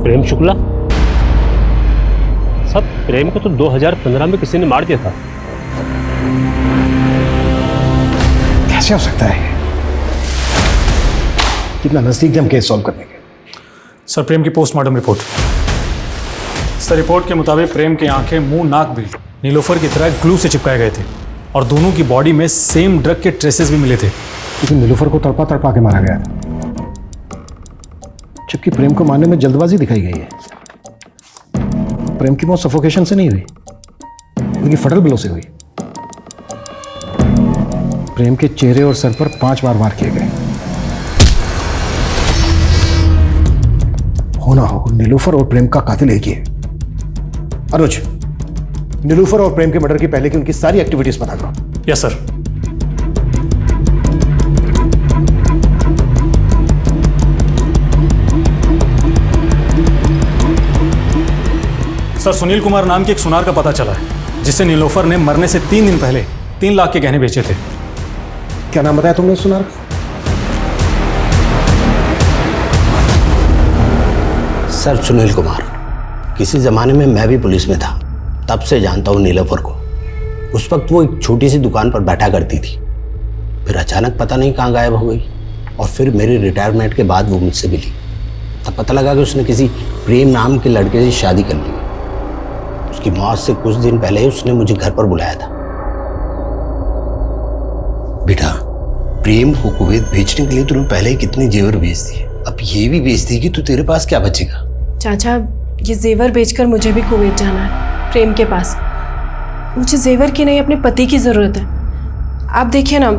प्रेम शुक्ला? सब प्रेम को तो 2015 में किसी ने मार दिया था। कैसे हो सकता है? कितना नजदीक थे हम केस सॉल्व करने के। सर प्रेम की पोस्टमार्टम रिपोर्ट। सर रिपोर्ट के मुताबिक प्रेम की आंखें, मुंह, नाक भी नीलोफर की तरह ग्लू से चिपकाए गए थे और दोनों की बॉडी में सेम ड्रग के ट्रेसेस भी मिले थे। लेकिन नीलोफर को तड़पा तड़पा के मारा गया था, जबकि प्रेम को मारने में जल्दबाजी दिखाई गई है। प्रेम की मौत सफोकेशन से नहीं हुई बल्कि फटल ब्लो से हुई। प्रेम के चेहरे और सर पर 5 बार वार किए गए। हो ना हो नीलोफर और प्रेम का कातिल एक ही है। अनुज, नीलोफर और प्रेम के मर्डर की पहले की उनकी सारी एक्टिविटीज पता करो। Yes sir. Sir Sunil Kumar नाम के एक सुनार का पता चला है जिसे नीलोफर ने मरने से 3 दिन पहले 3 लाख के गहने बेचे थे। क्या नाम बताया तुमने सुनार? सर सुनील कुमार। किसी जमाने में मैं भी पुलिस में था, तब से जानता हूँ नीलोफर को। उस वक्त वो एक छोटी सी दुकान पर बैठा करती थी, फिर अचानक पता नहीं कहाँ गायब हो गई और फिर मेरी रिटायरमेंट के बाद वो मुझसे मिली। तब पता लगा कि उसने किसी प्रेम नाम के लड़के से शादी कर ली। उसकी मौत से कुछ दिन पहले उसने मुझे घर पर बुलाया था। बेटा, प्रेम को कुवैत भेजने के लिए तूने पहले ही कितनी जेवर बेच दी, अब ये भी बेच दी कि तू तेरे पास क्या बचेगा? चाचा, ये जेवर बेचकर मुझे भी कुवैत जाना है, प्रेम के पास। मुझे जेवर की नहीं, अपने पति की ज़रूरत है। आप देखिए ना,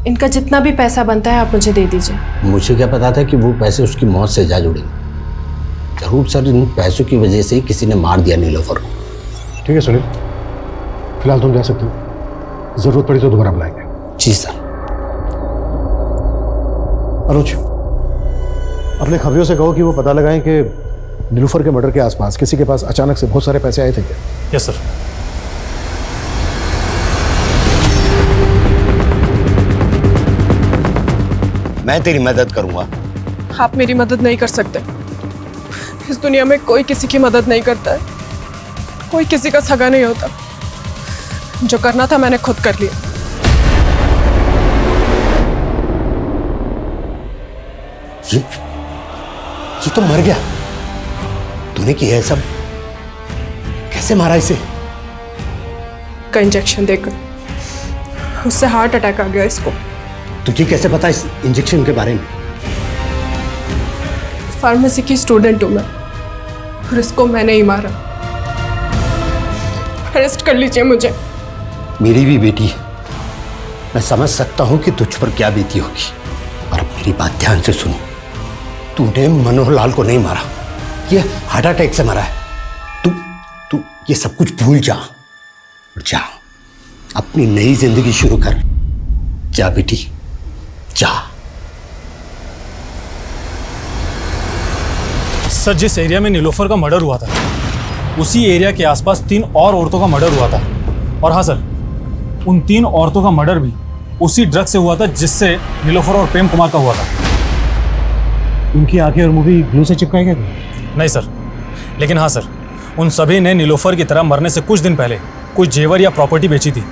इनका जितना भी पैसा बनता है आप मुझे दे दीजिए। मुझे क्या पता था कि वो पैसे उसकी मौत से जा जुड़ेंगे। जरूर सर इन पैसों की वजह से ही किसी ने मार दिया नीलोफर को। ठीक है सुनील, फिलहाल तुम जा सकते हो, जरूरत पड़ी तो दोबारा बुलाएंगे। जी सर। अनुज, अपने खबरियों से कहो कि वो पता लगाएं कि नीलोफर के मर्डर के आसपास किसी के पास अचानक से बहुत सारे पैसे आए थे क्या? Yes sir. मैं तेरी मदद करूंगा। आप मेरी मदद नहीं कर सकते। इस दुनिया में कोई किसी की मदद नहीं करता है, कोई किसी का सगा नहीं होता। जो करना था मैंने खुद कर लिया। ये तो मर गया। तूने किया है सब? कैसे मारा इसे? का इंजेक्शन देकर उससे हार्ट अटैक आ गया इसको। तुझे कैसे पता इस इंजेक्शन के बारे में? फार्मेसी की स्टूडेंट हूँ मैं, और इसको मैंने ही मारा। अरेस्ट कर लीजिए मुझे। मेरी भी बेटी है, मैं समझ सकता हूं कि तुझ पर क्या बीती होगी, और अब मेरी बात ध्यान से सुनो। तूने मनोहर लाल को नहीं मारा, ये हार्ट अटैक से मरा है। तू ये सब कुछ भूल जा और जा अपनी नई जिंदगी शुरू कर। जा बेटी, जा। सर, जिस एरिया में नीलोफर का मर्डर हुआ था उसी एरिया के आसपास 3 और औरतों का मर्डर हुआ था। और हाँ सर, उन 3 औरतों का मर्डर भी उसी ड्रग से हुआ था जिससे नीलोफर और प्रेम कुमार का हुआ था। उनकी आंखें और मुंह भी ग्लू से चिपकाए गए थे? नहीं सर, लेकिन हाँ सर, उन सभी ने नीलोफर की तरह मरने से कुछ दिन पहले कोई जेवर या प्रॉपर्टी बेची थी।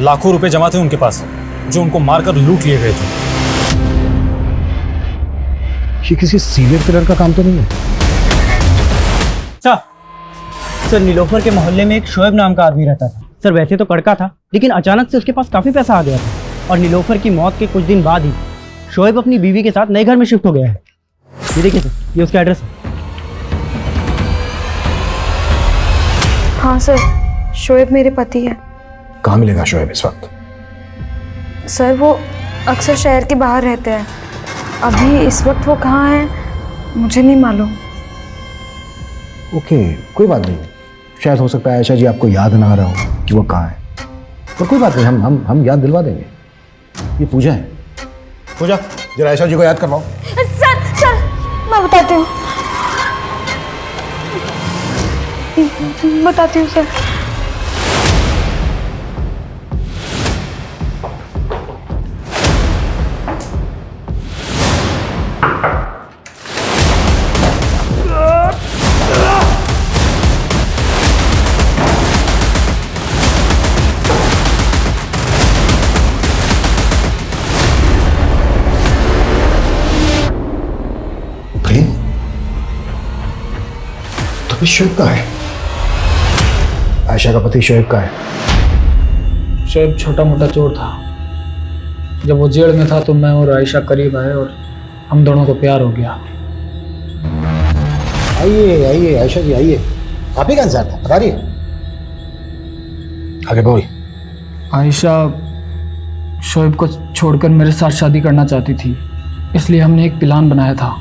लाखों रुपए जमा थे उनके पास, जो उनको मारकर लूट लिए गए थे। ये किसी सीरियल किलर का काम तो नहीं है? सर, नीलोफर के मोहल्ले में एक शोएब नाम का आदमी रहता था। सर, वैसे तो कड़का था, लेकिन अचानक से उसके पास काफी पैसा आ गया था, और नीलोफर की मौत के कुछ दिन बाद ही शोएब अपनी बीवी के साथ नए घर में शिफ्ट हो गया है। ये देखिए सर, ये उसका एड्रेस है। हाँ सर, शोएब मेरे पति है। कहाँ मिलेगा शोएब इस वक्त? सर, वो अक्सर शहर के बाहर रहते हैं। अभी इस वक्त वो कहाँ हैं मुझे नहीं मालूम। ओके, कोई बात नहीं, शायद हो सकता है आयशा जी आपको याद ना आ रहा हो कि वो कहाँ है, पर कोई बात नहीं, हम याद दिलवा देंगे। ये पूजा है। पूजा, जरा आयशा जी को याद करवाओ। सर मैं बताती हूँ सर। तो शोएब का है, आयशा का पति शोएब का है। शोएब छोटा मोटा चोर था। जब वो जेल में था तो मैं और आयशा करीब आए और हम दोनों को प्यार हो गया। आइए आइए आयशा जी, आइए। आप ही का इंतजार था, बता रही है। आगे बोल। आयशा शोएब को छोड़कर मेरे साथ शादी करना चाहती थी, इसलिए हमने एक प्लान बनाया था।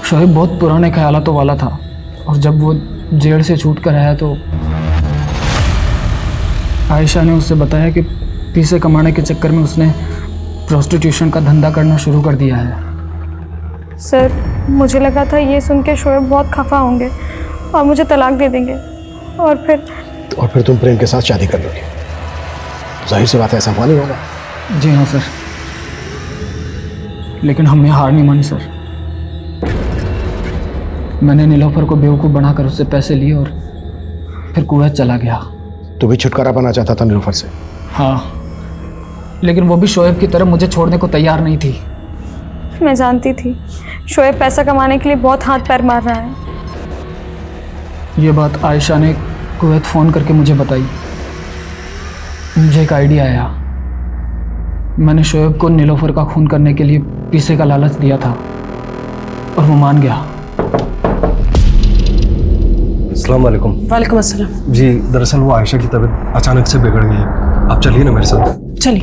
शोएब बहुत पुराने ख्यालातों वाला था, और जब वो जेल से छूट कर आया तो आयशा ने उससे बताया कि पैसे कमाने के चक्कर में उसने प्रोस्टिट्यूशन का धंधा करना शुरू कर दिया है। सर, मुझे लगा था ये सुन के शोएब बहुत खफा होंगे और मुझे तलाक दे देंगे, और फिर तुम प्रेम के साथ शादी कर लोगे। जाहिर सी बात है, ऐसा हुआ नहीं होगा। जी हाँ सर, लेकिन हमने हार नहीं मानी सर। मैंने नीलोफर को बेवकूफ़ बनाकर उससे पैसे लिए और फिर कुवैत चला गया। तू भी छुटकारा पाना चाहता था नीलोफर से? हाँ, लेकिन वो भी शोएब की तरह मुझे छोड़ने को तैयार नहीं थी। मैं जानती थी शोएब पैसा कमाने के लिए बहुत हाथ पैर मार रहा है। ये बात आयशा ने कुवैत फ़ोन करके मुझे बताई। मुझे एक आइडिया आया। मैंने शोएब को नीलोफर का खून करने के लिए पैसे का लालच दिया था और वो मान गया। अस्सलाम वालेकुम। वालेकुम अस्सलाम। जी, दरअसल वो आयशा की तबीयत अचानक से बिगड़ गई है। आप चलिए ना मेरे साथ। चलिए।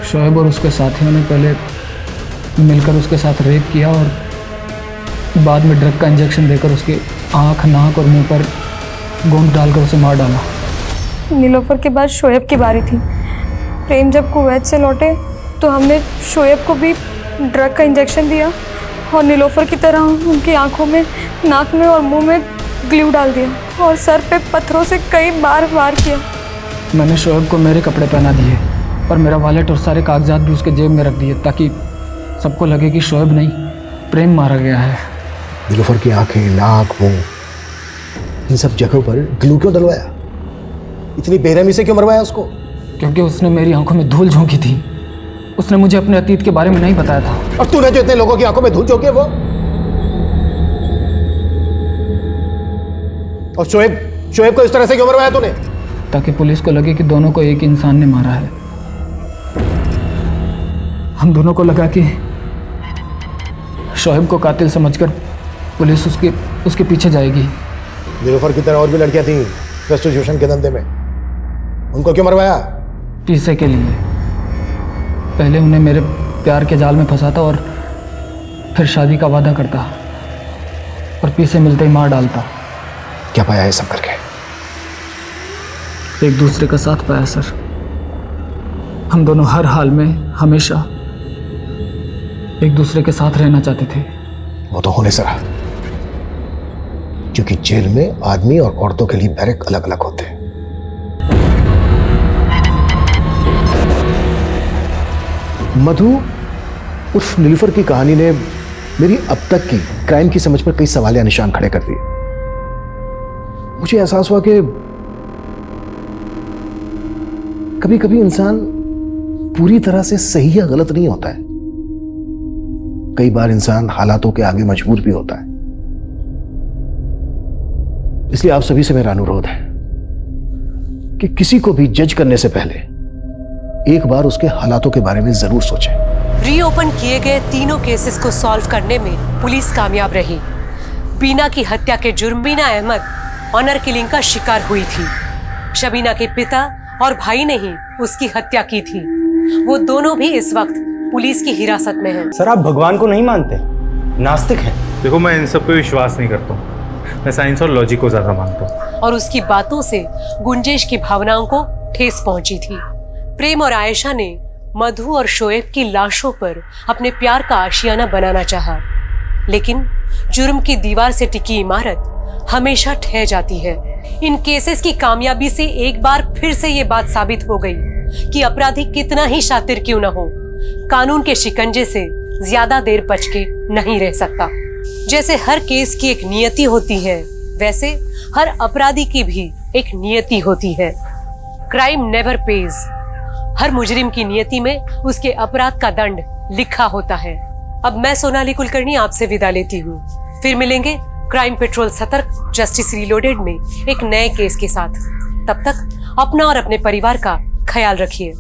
शोएब और उसके साथियों ने पहले मिलकर उसके साथ रेप किया और बाद में ड्रग का इंजेक्शन देकर उसकी आँख, नाक और मुंह पर गोंद डालकर उसे मार डाला। नीलोफर के बाद शोएब की बारी थी। प्रेम जब कुवैत से लौटे तो हमने शोएब को भी ड्रग का इंजेक्शन दिया और नीलोफर की तरह उनकी आंखों में, नाक में और मुंह में ग्लू डाल दिया और सर पे पत्थरों से कई बार वार किया। मैंने शोएब को मेरे कपड़े पहना दिए और मेरा वॉलेट और सारे कागजात भी उसके जेब में रख दिए ताकि सबको लगे कि शोएब नहीं, प्रेम मारा गया है। नीलोफर की आंखें, नाक, मुंह, इन सब जगहों पर ग्लू क्यों डलवाया? इतनी बेरहमी से क्यों मरवाया उसको? क्योंकि उसने मेरी आंखों में धूल झोंकी थी। उसने मुझे अपने अतीत के बारे में नहीं बताया था। और तूने जो इतने लोगों की आंखों में धूल झोंकी है वो? और शोएब को इस तरह से क्यों मरवाया तूने? ताकि पुलिस को लगे कि दोनों को एक इंसान ने मारा है। हम दोनों को लगा कि शोएब को कातिल समझकर पुलिस उसके पीछे जाएगी। नीलोफर की तरह और भी लड़कियां थीं प्रोस्टिट्यूशन के धंधे में, उनको क्यों मरवाया? पैसे के लिए। पहले उन्हें मेरे प्यार के जाल में फंसाता और फिर शादी का वादा करता और पैसे मिलते ही मार डालता। क्या पाया है सब करके? एक दूसरे का साथ पाया सर। हम दोनों हर हाल में हमेशा एक दूसरे के साथ रहना चाहते थे। वो तो होने से रहा, क्योंकि जेल में आदमी और औरतों के लिए बैरक अलग अलग होते हैं। मधु उर्फ नीलोफर की कहानी ने मेरी अब तक की क्राइम की समझ पर कई सवाल या निशान खड़े कर दिए। मुझे एहसास हुआ कि कभी कभी इंसान पूरी तरह से सही या गलत नहीं होता है। कई बार इंसान हालातों के आगे मजबूर भी होता है। इसलिए आप सभी से मेरा अनुरोध है कि किसी को भी जज करने से पहले एक बार उसके हालातों के बारे में जरूर सोचें। रीओपन किए गए तीनों केसेस को सॉल्व करने में पुलिस कामयाब रही। बीना की हत्या के जुर्म बीना अहमद ऑनर किलिंग का शिकार हुई थी। शबीना के पिता और भाई ने ही उसकी हत्या की थी। वो दोनों भी इस वक्त पुलिस की हिरासत में हैं। सर आप भगवान को नहीं मानते, नास्तिक हैं। देखो मैं इन सब पे विश्वास नहीं करता हूँ, मैं साइंस और लॉजिक को ज्यादा मानता हूँ। और उसकी बातों से गुंजेश की भावनाओं को ठेस पहुंची थी। प्रेम और आयशा ने मधु और शोएब की लाशों पर अपने प्यार का आशियाना बनाना चाहा, लेकिन जुर्म की दीवार से टिकी इमारत हमेशा ठह जाती है। इन केसेस की कामयाबी से एक बार फिर से ये बात साबित हो गई कि अपराधी कितना ही शातिर क्यों न हो, कानून के शिकंजे से ज्यादा देर बच के नहीं रह सकता। जैसे हर केस की एक नियति होती है, वैसे हर अपराधी की भी एक नियति होती है। Crime never page. हर मुजरिम की नियति में उसके अपराध का दंड लिखा होता है। अब मैं सोनाली कुलकर्णी आपसे विदा लेती हूँ। फिर मिलेंगे क्राइम पेट्रोल सतर्क जस्टिस रीलोडेड में एक नए केस के साथ। तब तक अपना और अपने परिवार का ख्याल रखिए।